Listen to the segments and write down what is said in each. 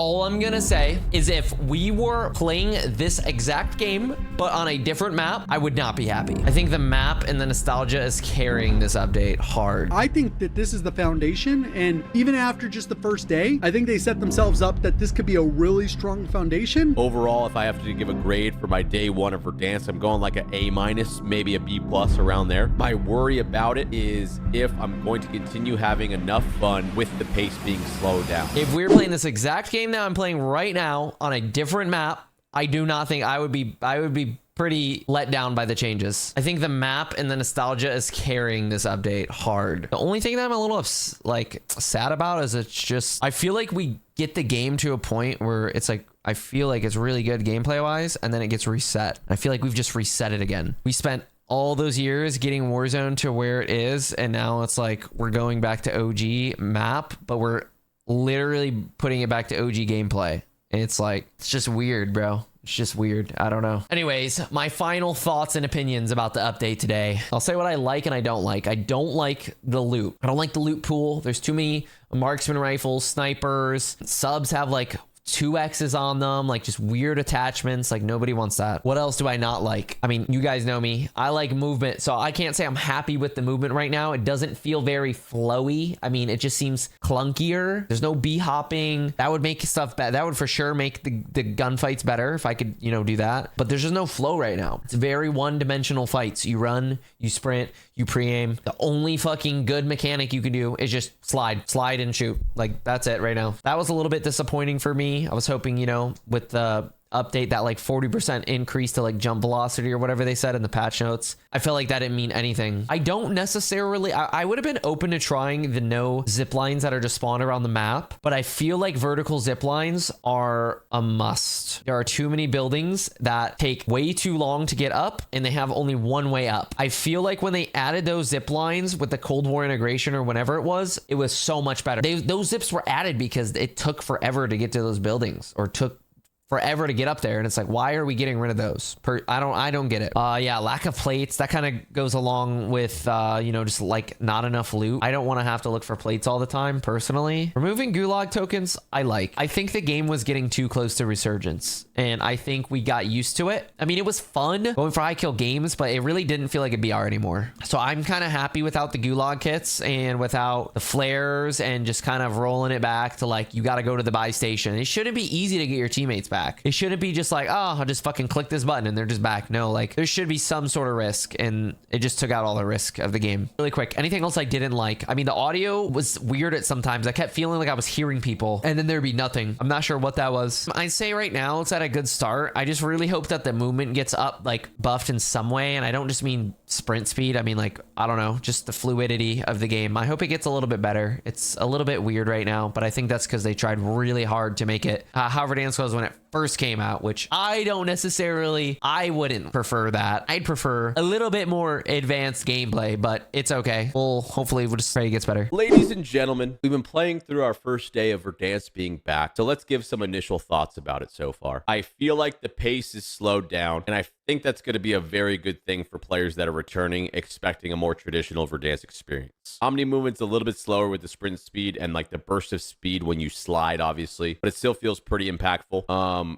All I'm gonna say is if we were playing this exact game, but on a different map, I would not be happy. I think the map and the nostalgia is carrying this update hard. I think that this is the foundation, and even after just the first day, I think they set themselves up that this could be a really strong foundation. Overall, if I have to give a grade for my day one of Verdanks, I'm going like an A-, maybe a B+ around there. My worry about it is if I'm going to continue having enough fun with the pace being slowed down. If we're playing this exact game that I'm playing right now on a different map, I do not think I would be pretty let down by the changes. I think the map and the nostalgia is carrying this update hard. The only thing that I'm a little like sad about is it's just, I feel like we get the game to a point where it's like, I feel like it's really good gameplay wise, and then it gets reset. I feel like we've just reset it again. We spent all those years getting Warzone to where it is, and now it's like we're going back to OG map, but we're literally putting it back to OG gameplay. And it's like, it's just weird, bro. It's just weird. I don't know. Anyways, my final thoughts and opinions about the update today. I'll say what I like and I don't like. I don't like the loot. I don't like the loot pool. There's too many marksman rifles, snipers. Subs have like 2X's on them, like just weird attachments. Like nobody wants that. What else do I not like? I mean, you guys know me. I like movement, so I can't say I'm happy with the movement right now. It doesn't feel very flowy. I mean, it just seems clunkier. There's no B hopping. That would make stuff better. That would for sure make the gunfights better if I could, you know, do that. But there's just no flow right now. It's very one-dimensional fights. You run, you sprint, you pre-aim. The only fucking good mechanic you can do is just slide and shoot. Like that's it right now. That was a little bit disappointing for me. I was hoping, you know, with the update, that like 40% increase to like jump velocity or whatever they said in the patch notes. I felt like that didn't mean anything. I don't necessarily, I would have been open to trying the no zip lines that are just spawned around the map, but I feel like vertical zip lines are a must. There are too many buildings that take way too long to get up, and they have only one way up. I feel like when they added those zip lines with the Cold War integration or whenever it was so much better. Those zips were added because it took forever to get to those buildings, or took forever to get up there, and it's like, why are we getting rid of those? I don't get it. Yeah, lack of plates, that kind of goes along with you know, just like not enough loot. I don't want to have to look for plates all the time personally. Removing gulag tokens, I think the game was getting too close to Resurgence, and I think we got used to it. I mean, it was fun going for high kill games, but it really didn't feel like a BR anymore. So I'm kind of happy without the gulag kits and without the flares, and just kind of rolling it back to like, you got to go to the buy station. It shouldn't be easy to get your teammates back. It shouldn't be just like, oh, I'll just fucking click this button and they're just back. No, like there should be some sort of risk, and it just took out all the risk of the game. Really quick, anything else I didn't like? I mean, the audio was weird at sometimes. I kept feeling like I was hearing people, and then there'd be nothing. I'm not sure what that was. I'd say right now it's at a good start. I just really hope that the movement gets up, like buffed in some way. And I don't just mean sprint speed. I mean, like, I don't know, just the fluidity of the game. I hope it gets a little bit better. It's a little bit weird right now, but I think that's because they tried really hard to make it how Verdanks was when it first came out, which I wouldn't prefer that. I'd prefer a little bit more advanced gameplay, but it's okay. Hopefully we'll just pray it gets better. Ladies and gentlemen, we've been playing through our first day of Verdanks being back, so let's give some initial thoughts about it so far. I feel like the pace is slowed down, and I think that's going to be a very good thing for players that are returning expecting a more traditional Verdanks experience. Omni movement's a little bit slower with the sprint speed and like the burst of speed when you slide, obviously, but it still feels pretty impactful.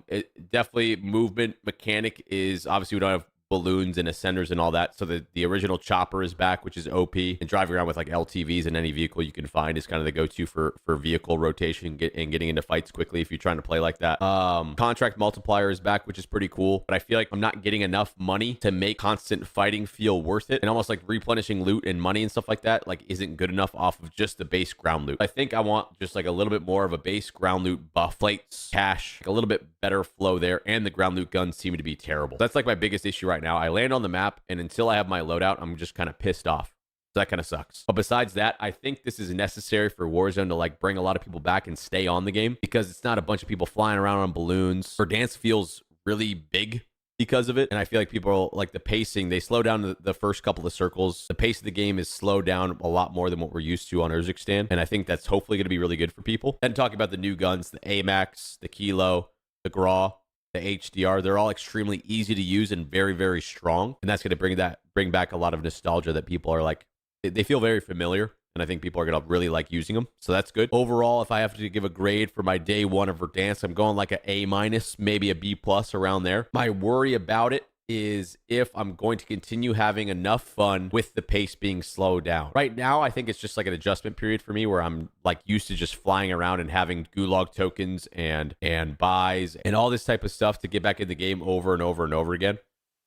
It definitely, movement mechanic is, obviously we don't have balloons and ascenders and all that, so the original chopper is back, which is OP, and driving around with like LTVs in any vehicle you can find is kind of the go-to for vehicle rotation and getting into fights quickly if you're trying to play like that. Contract multiplier is back, which is pretty cool, but I feel like I'm not getting enough money to make constant fighting feel worth it, and almost like replenishing loot and money and stuff like that like isn't good enough off of just the base ground loot. I think I want just like a little bit more of a base ground loot buff, plates, cash, like a little bit better flow there, and the ground loot guns seem to be terrible. That's like my biggest issue right now. I land on the map, and until I have my loadout, I'm just kind of pissed off. So that kind of sucks. But besides that, I think this is necessary for Warzone to like bring a lot of people back and stay on the game, because it's not a bunch of people flying around on balloons. Verdanks feels really big because of it, and I feel like people like the pacing. They slow down the first couple of circles. The pace of the game is slowed down a lot more than what we're used to on Urzikstan, and I think that's hopefully going to be really good for people. And talking about the new guns, the AMAX, the Kilo, the Graw, the HDR, they're all extremely easy to use and very, very strong. And that's going to bring back a lot of nostalgia that people are like, they feel very familiar. and I think people are going to really like using them. So that's good. Overall, if I have to give a grade for my day one of Verdansk, I'm going like an A minus, maybe a B plus around there. My worry about it is if I'm going to continue having enough fun with the pace being slowed down. Right now, I think it's just like an adjustment period for me where I'm like used to just flying around and having gulag tokens and buys and all this type of stuff to get back in the game over and over and over again.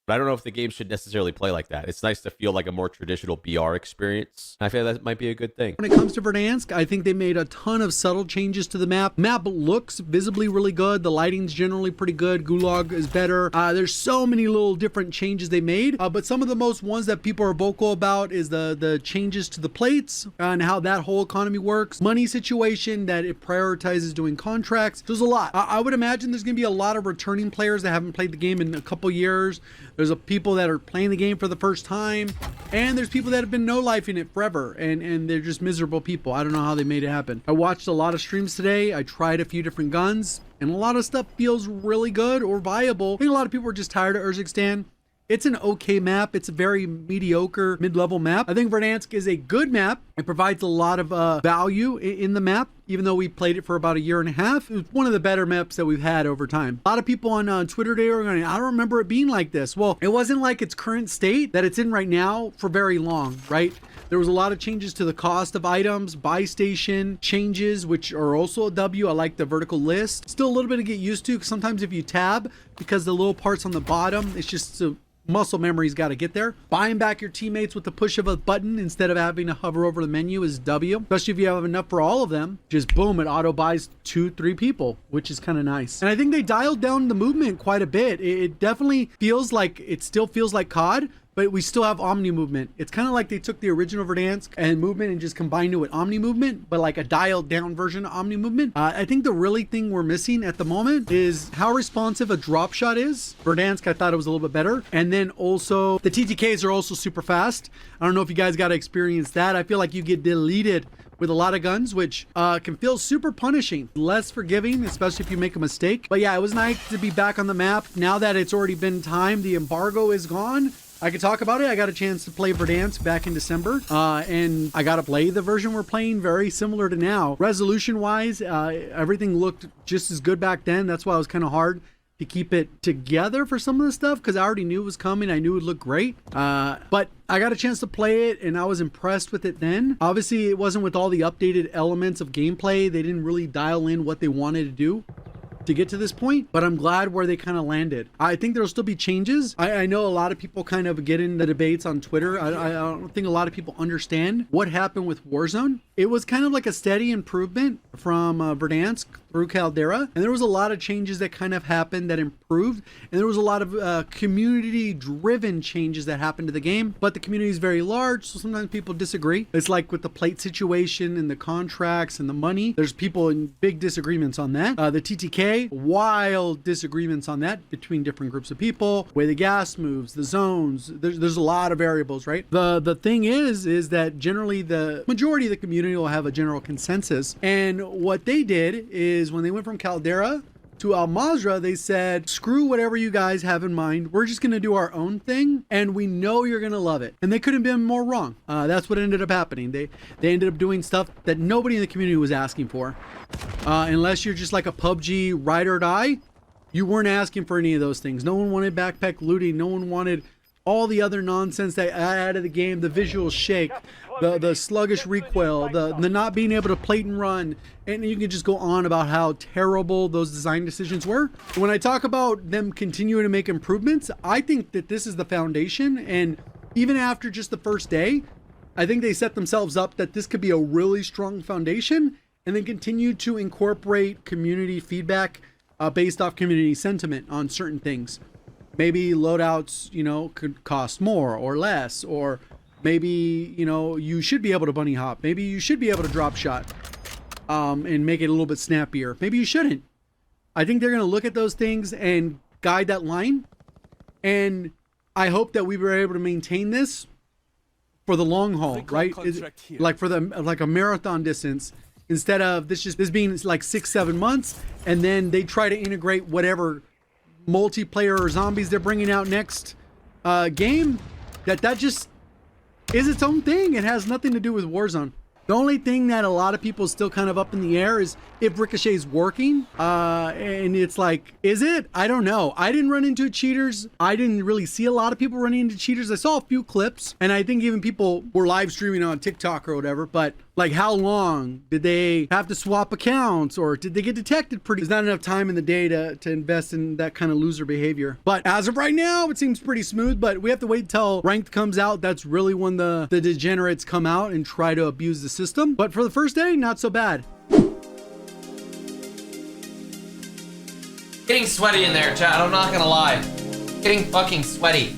But I don't know if the game should necessarily play like that. It's nice to feel like a more traditional BR experience. I feel that might be a good thing. When it comes to Verdansk, I think they made a ton of subtle changes to the map. Map looks visibly really good. The lighting's generally pretty good. Gulag is better. There's so many little different changes they made. But some of the most ones that people are vocal about is the changes to the plates and how that whole economy works. Money situation, that it prioritizes doing contracts. There's a lot. I would imagine there's going to be a lot of returning players that haven't played the game in a couple years. There's people that are playing the game for the first time, and there's people that have been no-lifing it forever, and they're just miserable people. I don't know how they made it happen. I watched a lot of streams today. I tried a few different guns, and a lot of stuff feels really good or viable. I think a lot of people are just tired of Urzikstan. It's an okay map. It's a very mediocre mid-level map. I think Verdansk is a good map. It provides a lot of value in the map, even though we played it for about a year and a half. It was one of the better maps that we've had over time. A lot of people on Twitter today are going, I don't remember it being like this. Well, it wasn't like its current state that it's in right now for very long, right? There was a lot of changes to the cost of items, buy station changes, which are also a W. I like the vertical list. Still a little bit to get used to, because sometimes if you tab, because the little parts on the bottom, it's just muscle memory's got to get there. Buying back your teammates with the push of a button instead of having to hover over the menu is W, especially if you have enough for all of them. Just boom, it auto buys 2-3 people, which is kind of nice. And I think they dialed down the movement quite a bit. It definitely feels like, it still feels like COD, but we still have Omni movement. It's kind of like they took the original Verdansk and movement and just combined it with Omni movement, but like a dialed down version of Omni movement. I think the really thing we're missing at the moment is how responsive a drop shot is. Verdansk, I thought it was a little bit better. And then also the TTKs are also super fast. I don't know if you guys got to experience that. I feel like you get deleted with a lot of guns, which can feel super punishing, less forgiving, especially if you make a mistake. But yeah, it was nice to be back on the map. Now that it's already been time, the embargo is gone, I could talk about it. I got a chance to play Verdansk back in December, and I got to play the version we're playing, very similar to now. Resolution-wise, everything looked just as good back then. That's why it was kind of hard to keep it together for some of the stuff, because I already knew it was coming. I knew it would look great. But I got a chance to play it, and I was impressed with it then. Obviously, it wasn't with all the updated elements of gameplay. They didn't really dial in what they wanted to do to get to this point, but I'm glad where they kind of landed. I think there'll still be changes. I know a lot of people kind of get in the debates on Twitter. I don't think a lot of people understand what happened with Warzone. It was kind of like a steady improvement from Verdansk through Caldera, and there was a lot of changes that kind of happened that improved, and there was a lot of community-driven changes that happened to the game, but the community is very large, so sometimes people disagree. It's like with the plate situation and the contracts and the money. There's people in big disagreements on that. The TTK, wild disagreements on that between different groups of people. The way the gas moves, the zones, there's a lot of variables, right? The thing is that generally the majority of the community will have a general consensus, and what they did is when they went from Caldera to Al Mazrah, they said, screw whatever you guys have in mind. We're just going to do our own thing, and we know you're going to love it. And they couldn't have been more wrong. That's what ended up happening. They ended up doing stuff that nobody in the community was asking for. Unless you're just like a PUBG ride or die, you weren't asking for any of those things. No one wanted backpack looting. No one wanted all the other nonsense that added the game, the visual shake, the sluggish recoil, the not being able to plate and run, and you can just go on about how terrible those design decisions were. When I talk about them continuing to make improvements, I think that this is the foundation, and even after just the first day, I think they set themselves up that this could be a really strong foundation, and then continue to incorporate community feedback based off community sentiment on certain things. Maybe loadouts, could cost more or less, or maybe, you should be able to bunny hop. Maybe you should be able to drop shot and make it a little bit snappier. Maybe you shouldn't. I think they're going to look at those things and guide that line. And I hope that we were able to maintain this for the long haul, right? Like for like a marathon distance, instead of this being like 6-7 months, and then they try to integrate whatever multiplayer or zombies they're bringing out next game. That just is its own thing. It has nothing to do with Warzone. The only thing that a lot of people still kind of up in the air is if Ricochet's working. And it's like, is it? I don't know. I didn't run into cheaters. I didn't really see a lot of people running into cheaters. I saw a few clips, and I think even people were live streaming on TikTok or whatever, but like, how long did they have to swap accounts, or did they get detected pretty? There's not enough time in the day to invest in that kind of loser behavior. But as of right now, it seems pretty smooth, but we have to wait till ranked comes out. That's really when the degenerates come out and try to abuse the system. But for the first day, not so bad. Getting sweaty in there, chat. I'm not gonna lie. Getting fucking sweaty.